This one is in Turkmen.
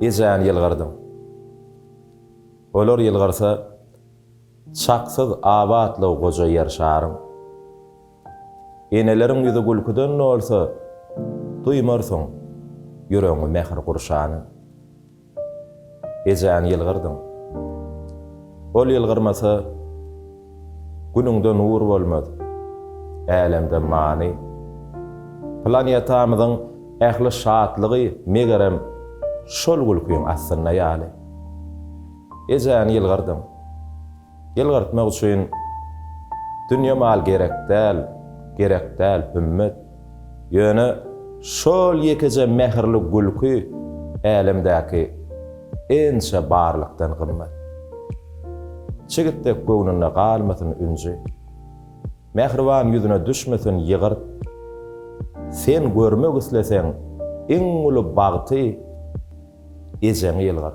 Ejen ýylgyrdyň. Olar ýylgyrsa, çaksyz abatlyk goja ýerşaryň. Eneleriň ýüzi gülküden bolsa, duýmarsyň ýüregiňi mehr gurşany. Ejen ýylgyrdyň. Ol ýylgyrmasa, günüňde nur bolmady, älemde many. Planetamyzyň ähli şatlygy megerem şol gülküň asyna ýaly. Ejen ýylgyrdyň. Ýylgyrtmak üçin dünýä mal gerek däl, ümmet. Ýöne şol ýekije mehirli gülkü älemdäki ençe barlykdan gymmat. Çigitde göwnüne galmasyn ünji. Mehriban ýüzüne düşmesin ýygyrt. Sen görmek isleseň iň uly bagty ejen ýylgyr.